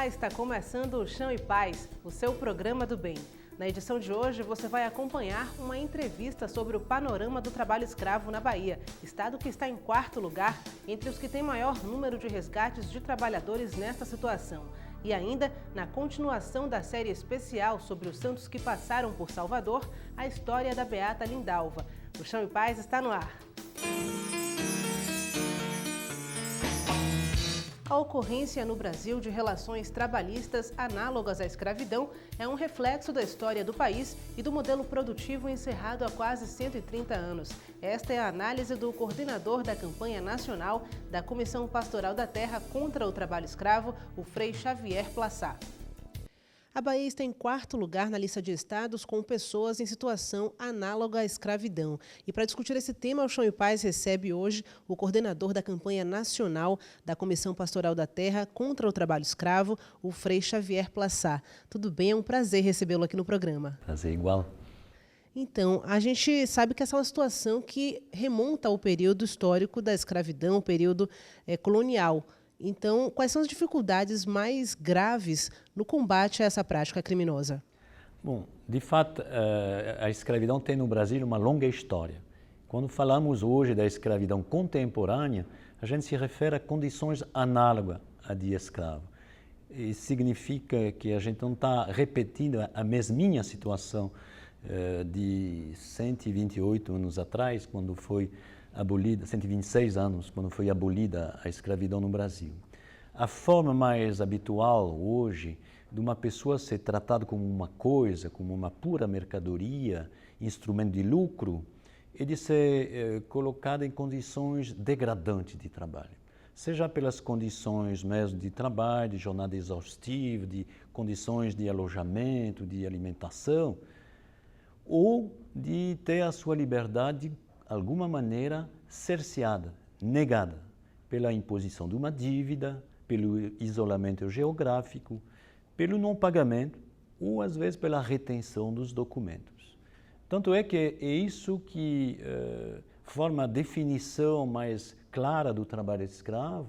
Olá, está começando o Chão e Paz, o seu programa do bem. Na edição de hoje, você vai acompanhar uma entrevista sobre o panorama do trabalho escravo na Bahia, estado que está em quarto lugar entre os que têm maior número de resgates de trabalhadores nesta situação. E ainda, na continuação da série especial sobre os santos que passaram por Salvador, a história da Beata Lindalva. O Chão e Paz está no ar. A ocorrência no Brasil de relações trabalhistas análogas à escravidão é um reflexo da história do país e do modelo produtivo encerrado há quase 130 anos. Esta é a análise do coordenador da campanha nacional da Comissão Pastoral da Terra contra o Trabalho Escravo, o Frei Xavier Plassat. A Bahia está em quarto lugar na lista de estados com pessoas em situação análoga à escravidão. E para discutir esse tema, o Chão e Paz recebe hoje o coordenador da campanha nacional da Comissão Pastoral da Terra contra o Trabalho Escravo, o Frei Xavier Plassat. Tudo bem? É um prazer recebê-lo aqui no programa. Prazer igual. Então, a gente sabe que essa é uma situação que remonta ao período histórico da escravidão, o período colonial. Então, quais são as dificuldades mais graves no combate a essa prática criminosa? Bom, de fato, a escravidão tem no Brasil uma longa história. Quando falamos hoje da escravidão contemporânea, a gente se refere a condições análogas à de escravo. Isso significa que a gente não está repetindo a mesminha situação de 128 anos atrás, quando foi abolida, 126 anos, quando foi abolida a escravidão no Brasil. A forma mais habitual hoje de uma pessoa ser tratada como uma coisa, como uma pura mercadoria, instrumento de lucro, é de ser colocada em condições degradantes de trabalho. Seja pelas condições mesmo de trabalho, de jornada exaustiva, de condições de alojamento, de alimentação, ou de ter a sua liberdade de alguma maneira cerceada, negada, pela imposição de uma dívida, pelo isolamento geográfico, pelo não pagamento ou às vezes pela retenção dos documentos. Tanto é que é isso que forma a definição mais clara do trabalho escravo,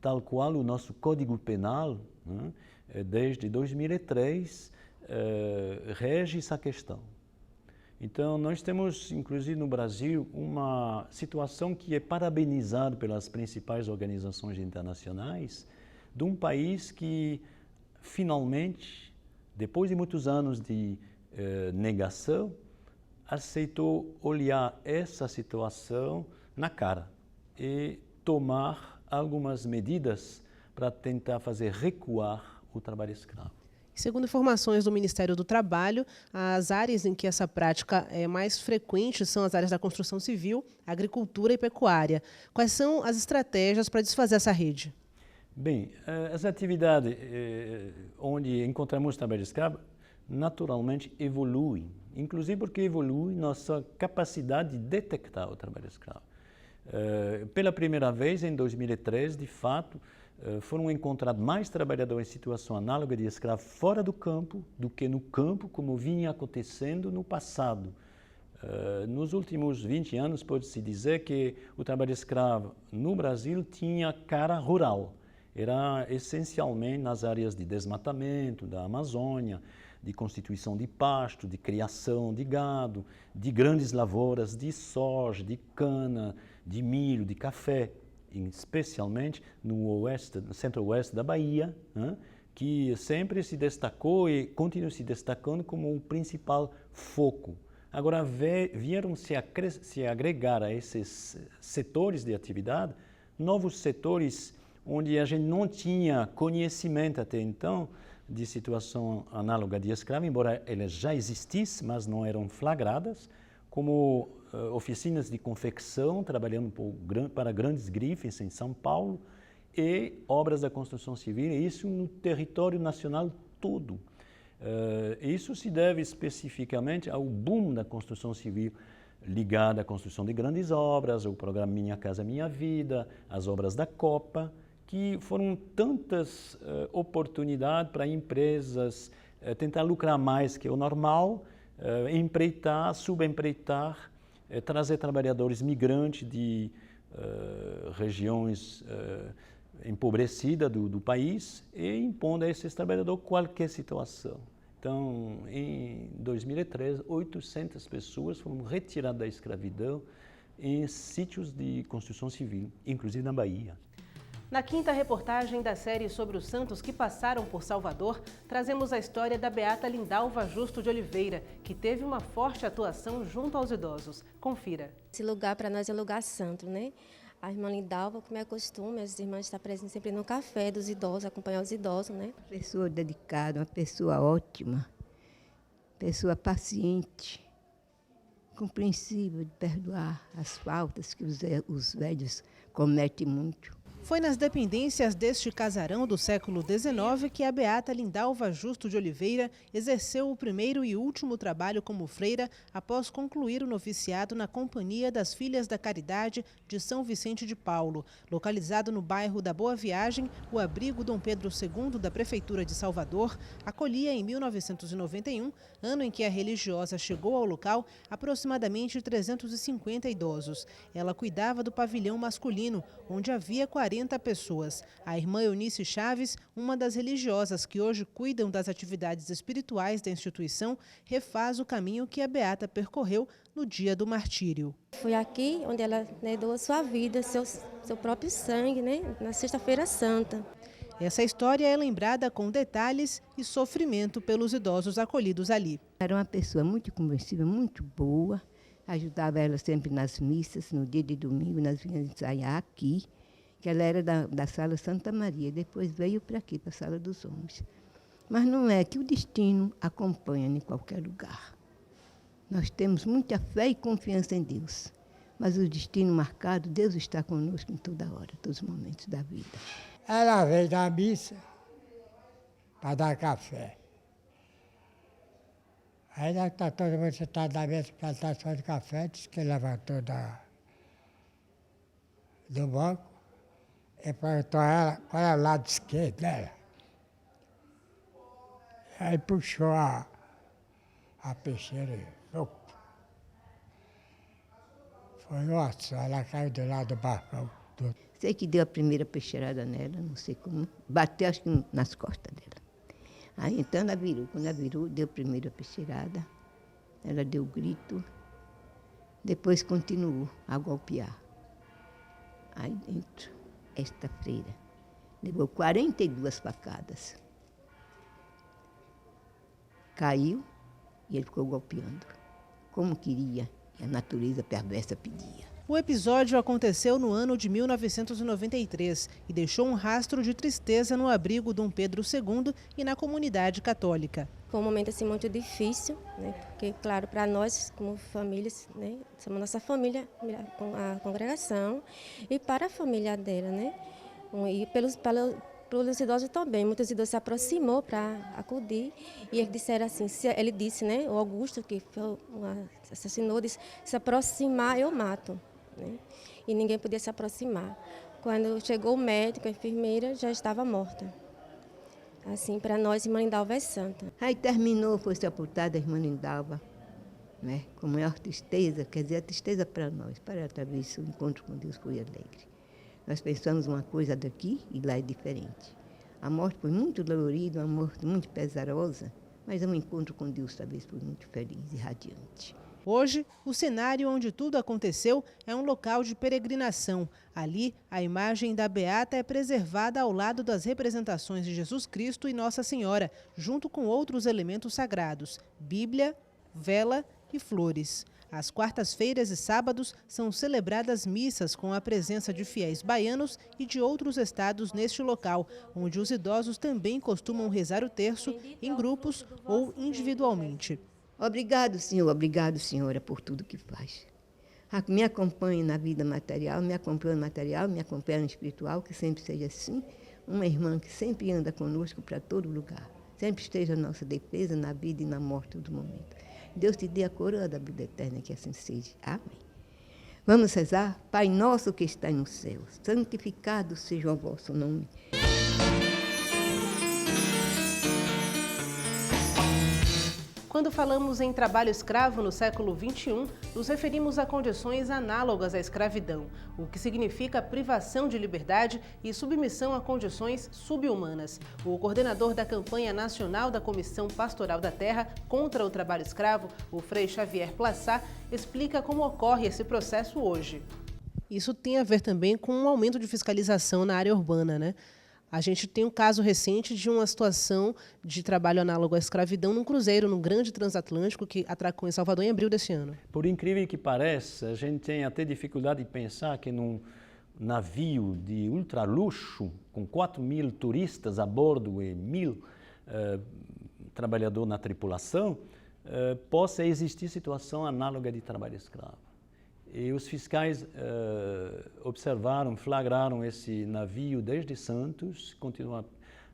tal qual o nosso Código Penal, né, desde 2003, rege essa questão. Então, nós temos, inclusive no Brasil, uma situação que é parabenizada pelas principais organizações internacionais de um país que, finalmente, depois de muitos anos de negação, aceitou olhar essa situação na cara e tomar algumas medidas para tentar fazer recuar o trabalho escravo. Segundo informações do Ministério do Trabalho, as áreas em que essa prática é mais frequente são as áreas da construção civil, agricultura e pecuária. Quais são as estratégias para desfazer essa rede? Bem, as atividades onde encontramos trabalho escravo naturalmente evoluem, inclusive porque evolui nossa capacidade de detectar o trabalho escravo. Pela primeira vez, em 2013, de fato, foram encontrados mais trabalhadores em situação análoga de escravo fora do campo do que no campo, como vinha acontecendo no passado. Nos últimos 20 anos, pode-se dizer que o trabalho escravo no Brasil tinha cara rural. Era essencialmente nas áreas de desmatamento, da Amazônia, de constituição de pasto, de criação de gado, de grandes lavouras de soja, de cana, de milho, de café, especialmente no centro-oeste da Bahia, né, que sempre se destacou e continua se destacando como o principal foco. Agora, vieram se agregar a esses setores de atividade, novos setores onde a gente não tinha conhecimento até então de situação análoga de escravo, embora elas já existissem, mas não eram flagradas, como oficinas de confecção, trabalhando para grandes grifes em São Paulo, e obras da construção civil, e isso no território nacional todo. Isso se deve especificamente ao boom da construção civil ligada à construção de grandes obras, o programa Minha Casa Minha Vida, as obras da Copa, que foram tantas oportunidades para empresas tentar lucrar mais que o normal, empreitar, subempreitar, trazer trabalhadores migrantes de regiões empobrecida do país e impondo a esses trabalhadores qualquer situação. Então, em 2013, 800 pessoas foram retiradas da escravidão em sítios de construção civil, inclusive na Bahia. Na quinta reportagem da série sobre os santos que passaram por Salvador, trazemos a história da beata Lindalva Justo de Oliveira, que teve uma forte atuação junto aos idosos. Confira. Esse lugar para nós é lugar santo, né? A irmã Lindalva, como é costume, as irmãs estão presentes sempre no café dos idosos, acompanhar os idosos, né? Uma pessoa dedicada, uma pessoa ótima, pessoa paciente, compreensível de perdoar as faltas que os velhos cometem muito. Foi nas dependências deste casarão do século XIX que a beata Lindalva Justo de Oliveira exerceu o primeiro e último trabalho como freira após concluir o noviciado na Companhia das Filhas da Caridade de São Vicente de Paulo. Localizado no bairro da Boa Viagem, o abrigo Dom Pedro II da Prefeitura de Salvador acolhia em 1991, ano em que a religiosa chegou ao local, aproximadamente 350 idosos. Ela cuidava do pavilhão masculino, onde havia 40 pessoas. A irmã Eunice Chaves, uma das religiosas que hoje cuidam das atividades espirituais da instituição, refaz o caminho que a beata percorreu no dia do martírio. Foi aqui onde ela, né, doou a sua vida, seu próprio sangue, né, na Sexta-feira Santa. Essa história é lembrada com detalhes e sofrimento pelos idosos acolhidos ali. Era uma pessoa muito compreensível, muito boa, ajudava ela sempre nas missas, no dia de domingo, nós vinhamos ensaiar aqui, que ela era da Sala Santa Maria, depois veio para aqui, para a Sala dos Homens. Mas não é que o destino acompanha em qualquer lugar. Nós temos muita fé e confiança em Deus, mas o destino marcado, Deus está conosco em toda hora, todos os momentos da vida. Ela veio da missa para dar café. Aí ela está todo mundo sentado na mesa para ela só de café, disse que levantou do banco. E perguntou a ela qual é o lado esquerdo dela. Aí puxou a peixeira e foi, nossa, ela caiu do lado do barcão. Sei que deu a primeira peixeirada nela, não sei como, bateu acho que nas costas dela. Aí então ela virou, quando ela virou, deu a primeira peixeirada, ela deu grito, depois continuou a golpear. Aí dentro, esta freira levou 42 facadas. Caiu e ele ficou golpeando, como queria, e a natureza perversa pedia. O episódio aconteceu no ano de 1993 e deixou um rastro de tristeza no abrigo Dom Pedro II e na comunidade católica. Foi um momento assim, muito difícil, né? Porque, claro, para nós, como famílias, né? Somos nossa família, a congregação, e para a família dela, né? E pelos idosos também. Muitos idosos se aproximou para acudir e eles disseram assim, ele disse, né? O Augusto, que assassinou, disse, se aproximar eu mato. Né? E ninguém podia se aproximar. Quando chegou o médico, a enfermeira já estava morta. Assim, para nós, irmã Lindalva é santa. Aí terminou, foi sepultada a irmã Lindalva, né? Com maior tristeza, quer dizer, a tristeza para nós, para talvez o encontro com Deus foi alegre. Nós pensamos uma coisa daqui e lá é diferente. A morte foi muito dolorida, uma morte muito pesarosa, mas o encontro com Deus talvez foi muito feliz e radiante. Hoje, o cenário onde tudo aconteceu é um local de peregrinação. Ali, a imagem da beata é preservada ao lado das representações de Jesus Cristo e Nossa Senhora, junto com outros elementos sagrados, Bíblia, vela e flores. Às quartas-feiras e sábados são celebradas missas com a presença de fiéis baianos e de outros estados neste local, onde os idosos também costumam rezar o terço em grupos ou individualmente. Obrigado, Senhor, obrigado, Senhora, por tudo que faz. Me acompanhe na vida material, me acompanhe no material, me acompanhe no espiritual, que sempre seja assim. Uma irmã que sempre anda conosco para todo lugar. Sempre esteja a nossa defesa na vida e na morte todo momento. Deus te dê a coroa da vida eterna, que assim seja. Amém. Vamos rezar? Pai nosso que está no céu, santificado seja o vosso nome. Quando falamos em trabalho escravo no século XXI, nos referimos a condições análogas à escravidão, o que significa privação de liberdade e submissão a condições subhumanas. O coordenador da campanha nacional da Comissão Pastoral da Terra contra o Trabalho Escravo, o Frei Xavier Plassat, explica como ocorre esse processo hoje. Isso tem a ver também com um aumento de fiscalização na área urbana, né? A gente tem um caso recente de uma situação de trabalho análogo à escravidão num cruzeiro, num grande transatlântico que atracou em Salvador em abril desse ano. Por incrível que pareça, a gente tem até dificuldade de pensar que num navio de ultraluxo, com 4.000 turistas a bordo e 1.000 trabalhadores na tripulação, possa existir situação análoga de trabalho escravo. E os fiscais observaram, flagraram esse navio desde Santos, continua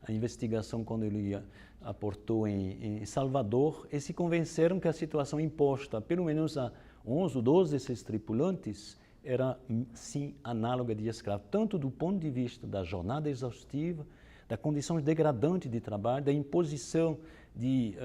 a investigação quando ele aportou em Salvador, e se convenceram que a situação imposta, pelo menos a 11 ou 12 desses tripulantes, era sim análoga de escravo, tanto do ponto de vista da jornada exaustiva, da condições degradantes de trabalho, da imposição de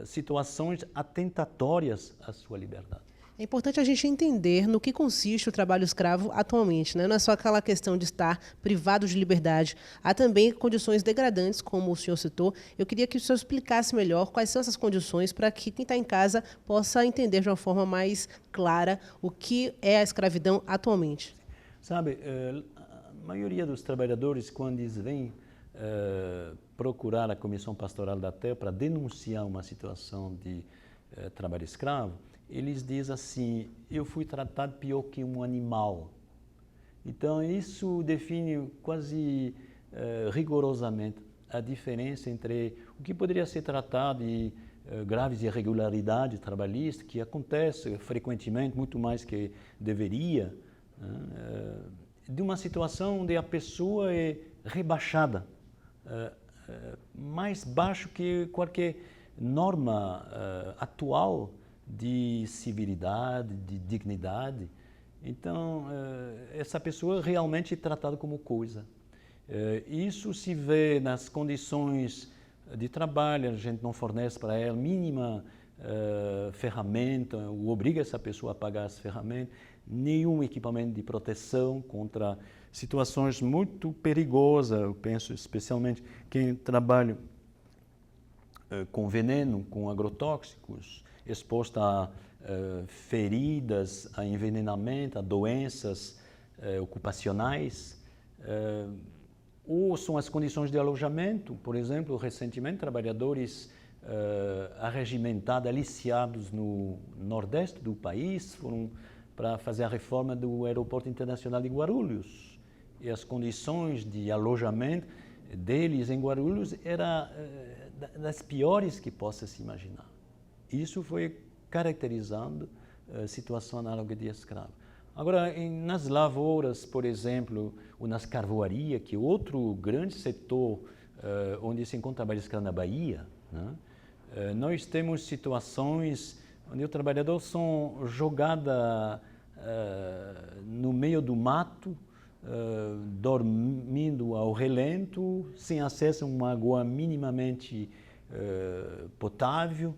situações atentatórias à sua liberdade. É importante a gente entender no que consiste o trabalho escravo atualmente, né? Não é só aquela questão de estar privado de liberdade. Há também condições degradantes, como o senhor citou. Eu queria que o senhor explicasse melhor quais são essas condições para que quem está em casa possa entender de uma forma mais clara o que é a escravidão atualmente. Sabe, a maioria dos trabalhadores, quando eles vêm procurar a Comissão Pastoral da Terra para denunciar uma situação de trabalho escravo, eles dizem assim: eu fui tratado pior que um animal. Então, isso define quase rigorosamente a diferença entre o que poderia ser tratado de graves irregularidades trabalhistas, que acontece frequentemente, muito mais que deveria, de uma situação onde a pessoa é rebaixada, mais baixo que qualquer norma atual de civilidade, de dignidade. Então, essa pessoa realmente é tratada como coisa. Isso se vê nas condições de trabalho, a gente não fornece para ela mínima ferramenta, ou obriga essa pessoa a pagar as ferramentas, nenhum equipamento de proteção contra situações muito perigosas. Eu penso especialmente quem trabalha com veneno, com agrotóxicos, exposto a feridas, a envenenamento, a doenças ocupacionais, ou são as condições de alojamento. Por exemplo, recentemente, trabalhadores arregimentados, aliciados no nordeste do país, foram para fazer a reforma do Aeroporto Internacional de Guarulhos. E as condições de alojamento deles em Guarulhos eram das piores que possa se imaginar. Isso foi caracterizando a situação análoga de escravo. Agora, nas lavouras, por exemplo, ou nas carvoarias, que é outro grande setor onde se encontra trabalho escravo na Bahia, né? Nós temos situações onde o trabalhador são jogados no meio do mato, dormindo ao relento, sem acesso a uma água minimamente potável,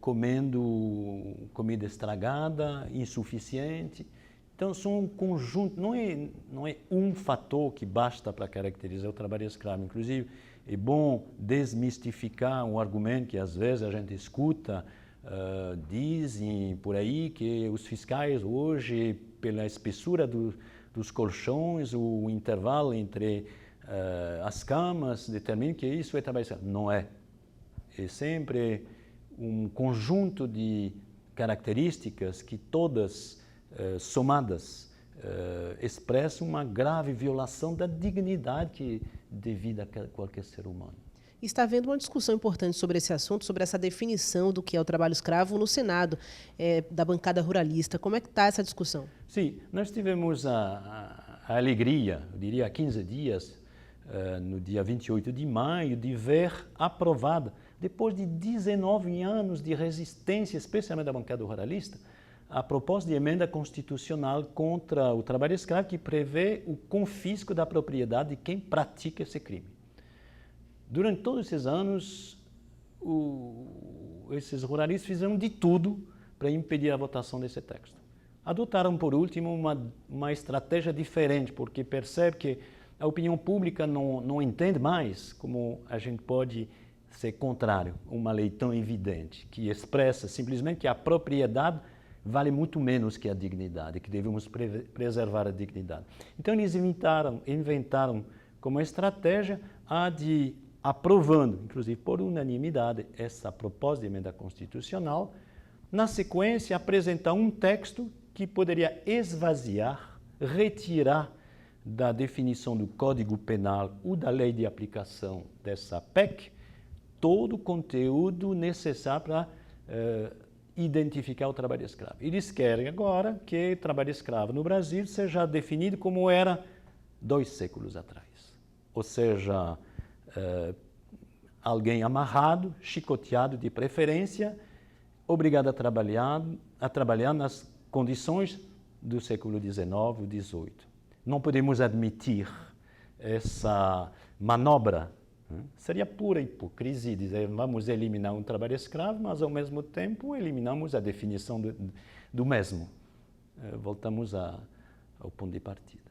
comendo comida estragada, insuficiente. Então, são um conjunto, não é um fator que basta para caracterizar o trabalho escravo. Inclusive, é bom desmistificar um argumento que às vezes a gente escuta, dizem por aí que os fiscais hoje, pela espessura dos colchões, o intervalo entre as camas, determinam que isso é trabalho escravo. Não é. É sempre um conjunto de características que todas somadas expressam uma grave violação da dignidade devida a qualquer ser humano. Está havendo uma discussão importante sobre esse assunto, sobre essa definição do que é o trabalho escravo no Senado, da bancada ruralista. Como é que está essa discussão? Sim, nós tivemos a alegria, eu diria há 15 dias, no dia 28 de maio, de ver aprovada, depois de 19 anos de resistência, especialmente da bancada ruralista, a proposta de emenda constitucional contra o trabalho escravo, que prevê o confisco da propriedade de quem pratica esse crime. Durante todos esses anos, esses ruralistas fizeram de tudo para impedir a votação desse texto. Adotaram, por último, uma estratégia diferente, porque percebe que a opinião pública não entende mais como a gente pode ser contrário a uma lei tão evidente, que expressa simplesmente que a propriedade vale muito menos que a dignidade, que devemos preservar a dignidade. Então eles inventaram como estratégia a de, aprovando, inclusive por unanimidade, essa proposta de emenda constitucional, na sequência apresentar um texto que poderia esvaziar, retirar da definição do Código Penal ou da lei de aplicação dessa PEC todo o conteúdo necessário para identificar o trabalho escravo. Eles querem agora que o trabalho escravo no Brasil seja definido como era 2 séculos atrás. Ou seja, alguém amarrado, chicoteado de preferência, obrigado a trabalhar nas condições do século XIX ou XVIII. Não podemos admitir essa manobra. Seria pura hipocrisia dizer vamos eliminar um trabalho escravo, mas ao mesmo tempo eliminamos a definição do mesmo. Voltamos ao ponto de partida.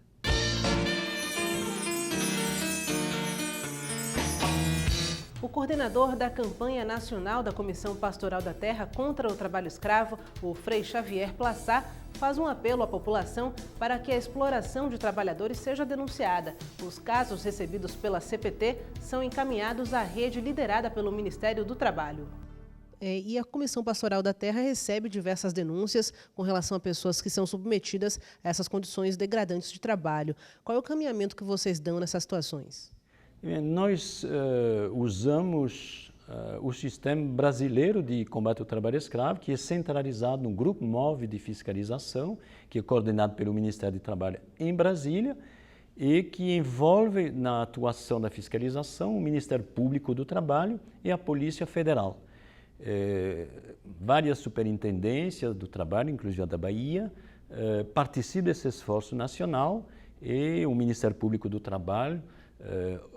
O coordenador da campanha nacional da Comissão Pastoral da Terra contra o Trabalho Escravo, o Frei Xavier Plassat, faz um apelo à população para que a exploração de trabalhadores seja denunciada. Os casos recebidos pela CPT são encaminhados à rede liderada pelo Ministério do Trabalho. E a Comissão Pastoral da Terra recebe diversas denúncias com relação a pessoas que são submetidas a essas condições degradantes de trabalho. Qual é o caminhamento que vocês dão nessas situações? Nós usamos o sistema brasileiro de combate ao trabalho escravo, que é centralizado no Grupo MOVE de Fiscalização, que é coordenado pelo Ministério do Trabalho em Brasília e que envolve na atuação da fiscalização o Ministério Público do Trabalho e a Polícia Federal. Várias superintendências do trabalho, inclusive a da Bahia, participam desse esforço nacional e o Ministério Público do Trabalho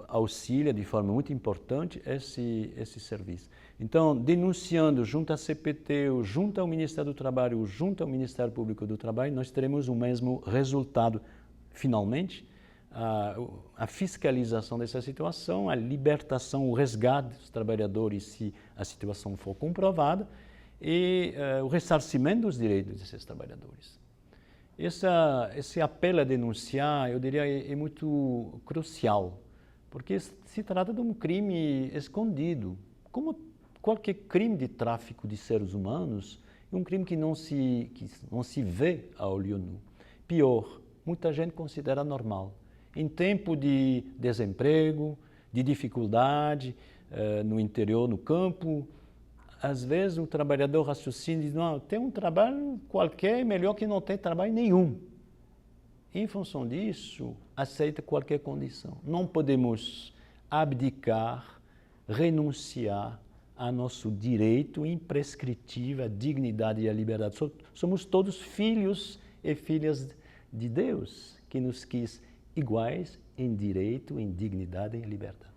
auxilia de forma muito importante esse serviço. Então, denunciando junto à CPT, junto ao Ministério do Trabalho, junto ao Ministério Público do Trabalho, nós teremos o mesmo resultado, finalmente, a fiscalização dessa situação, a libertação, o resgate dos trabalhadores se a situação for comprovada e o ressarcimento dos direitos desses trabalhadores. Esse apelo a denunciar, eu diria, é muito crucial, porque se trata de um crime escondido. Como qualquer crime de tráfico de seres humanos, é um crime que não se vê a olho nu. Pior, muita gente considera normal. Em tempo de desemprego, de dificuldade, no interior, no campo, às vezes o trabalhador raciocina e diz, não, tem um trabalho qualquer, melhor que não ter trabalho nenhum. Em função disso, aceita qualquer condição. Não podemos abdicar, renunciar a nosso direito imprescritível, à dignidade e à liberdade. Somos todos filhos e filhas de Deus, que nos quis iguais em direito, em dignidade e em liberdade.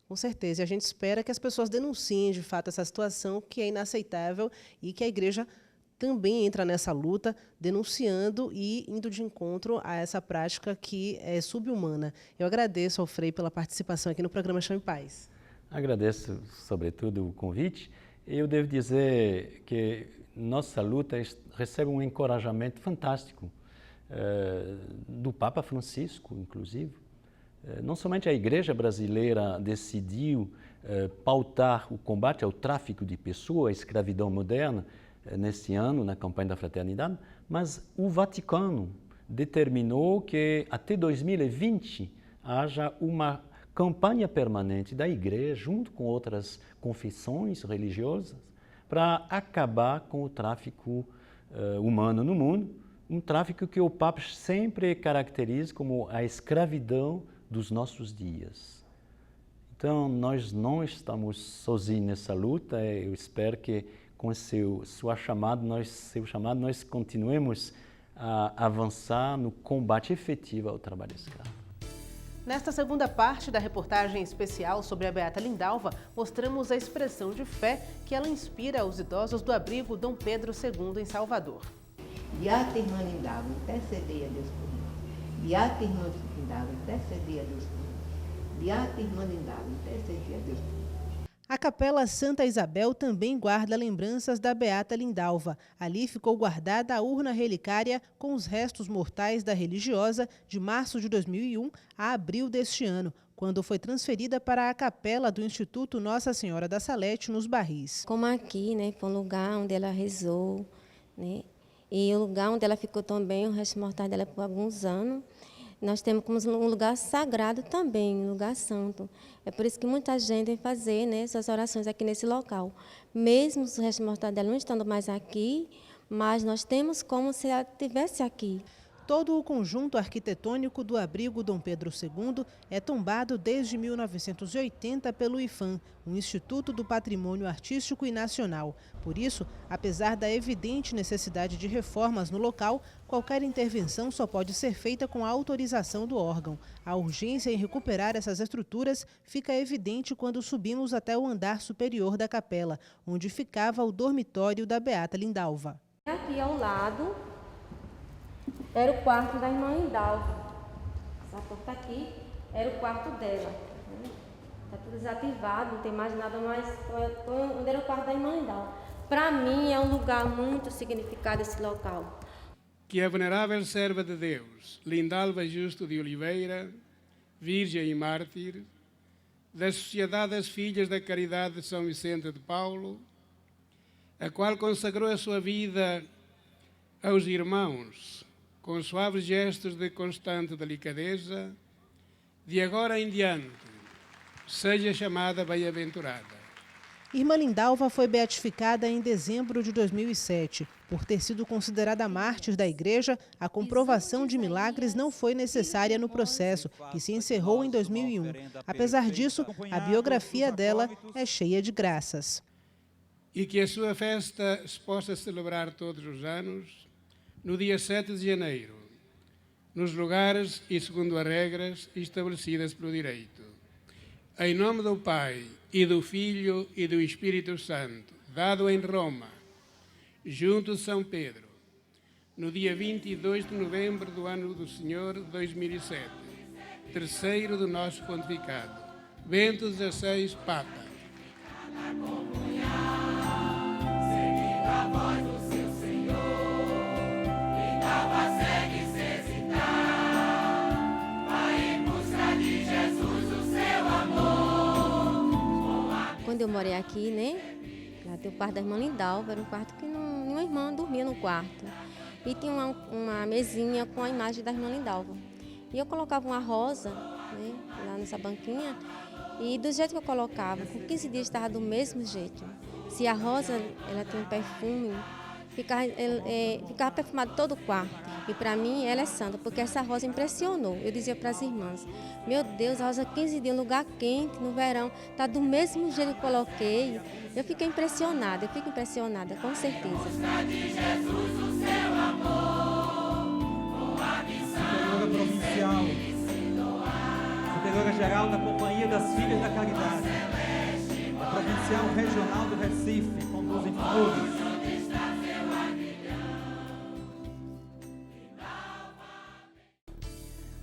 Com certeza, e a gente espera que as pessoas denunciem de fato essa situação que é inaceitável e que a igreja também entra nessa luta, denunciando e indo de encontro a essa prática que é subhumana. Eu agradeço ao Frei pela participação aqui no programa Chame Paz. Agradeço, sobretudo, o convite. Eu devo dizer que nossa luta recebe um encorajamento fantástico do Papa Francisco, inclusive. Não somente a Igreja brasileira decidiu pautar o combate ao tráfico de pessoas, à escravidão moderna, nesse ano, na campanha da Fraternidade, mas o Vaticano determinou que até 2020 haja uma campanha permanente da Igreja, junto com outras confissões religiosas, para acabar com o tráfico humano no mundo, um tráfico que o Papa sempre caracteriza como a escravidão dos nossos dias. Então, nós não estamos sozinhos nessa luta. Eu espero que com seu chamado, nós continuemos a avançar no combate efetivo ao trabalho escravo. Nesta segunda parte da reportagem especial sobre a Beata Lindalva, mostramos a expressão de fé que ela inspira os idosos do abrigo Dom Pedro II em Salvador. Beata Irmã Lindalva, intercedei a Deus por nós. Beata Irmã Lindalva, intercedei a Deus por nós. Beata Irmã Lindalva, intercedei a Deus por nós. A Capela Santa Isabel também guarda lembranças da Beata Lindalva. Ali ficou guardada a urna relicária com os restos mortais da religiosa de março de 2001 a abril deste ano, quando foi transferida para a capela do Instituto Nossa Senhora da Salete, nos Barris. Como aqui, né, foi um lugar onde ela rezou, né, e o lugar onde ela ficou também, o resto mortal dela por alguns anos. Nós temos como um lugar sagrado também, um lugar santo. É por isso que muita gente vem fazer, né, essas orações aqui nesse local. Mesmo os restos mortais dela não estando mais aqui, mas nós temos como se ela estivesse aqui. Todo o conjunto arquitetônico do abrigo Dom Pedro II é tombado desde 1980 pelo IPHAN, o Instituto do Patrimônio Artístico e Nacional. Por isso, apesar da evidente necessidade de reformas no local, qualquer intervenção só pode ser feita com a autorização do órgão. A urgência em recuperar essas estruturas fica evidente quando subimos até o andar superior da capela, onde ficava o dormitório da Beata Lindalva. Aqui ao lado era o quarto da irmã Lindalva. Essa porta aqui era o quarto dela. Está tudo desativado, não tem mais nada mais. Onde era o quarto da irmã Lindalva. Para mim é um lugar muito significado esse local. Que a venerável serva de Deus, Lindalva Justo de Oliveira, virgem e mártir, da Sociedade das Filhas da Caridade de São Vicente de Paulo, a qual consagrou a sua vida aos irmãos, com suaves gestos de constante delicadeza, de agora em diante, seja chamada bem-aventurada. Irmã Lindalva foi beatificada em dezembro de 2007. Por ter sido considerada mártir da Igreja, a comprovação de milagres não foi necessária no processo, que se encerrou em 2001. Apesar disso, a biografia dela é cheia de graças. E que a sua festa se possa celebrar todos os anos, no dia 7 de janeiro, nos lugares e segundo as regras estabelecidas pelo direito. Em nome do Pai, e do Filho e do Espírito Santo, dado em Roma, junto de São Pedro, no dia 22 de novembro do ano do Senhor 2007, terceiro do nosso pontificado, Bento XVI, Papa. Quando eu morei aqui, né, lá tem o quarto da irmã Lindalva, era um quarto que nenhuma irmã dormia no quarto. E tinha uma mesinha com a imagem da irmã Lindalva. E eu colocava uma rosa, né, lá nessa banquinha, e do jeito que eu colocava, com 15 dias estava do mesmo jeito. Se a rosa ela tem um perfume, ficava perfumado todo o quarto. E para mim ela é santa, porque essa rosa impressionou. Eu dizia para as irmãs, meu Deus, a rosa 15 dias, lugar quente, no verão, está do mesmo jeito que eu coloquei. Eu fiquei impressionada, eu fico impressionada, com certeza. Superiora provincial, superiora geral da Companhia das Filhas da Caridade, a provincial regional do Recife, conduzem flores.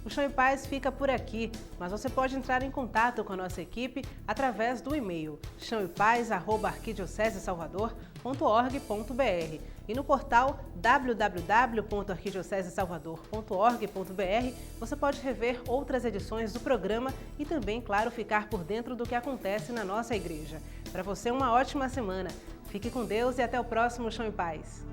O Chão e Paz fica por aqui, mas você pode entrar em contato com a nossa equipe através do e-mail chãoepaz@arquidiocesesalvador.org.br e no portal www.arquidiocesesalvador.org.br você pode rever outras edições do programa e também, claro, ficar por dentro do que acontece na nossa igreja. Para você, uma ótima semana. Fique com Deus e até o próximo Chão e Paz.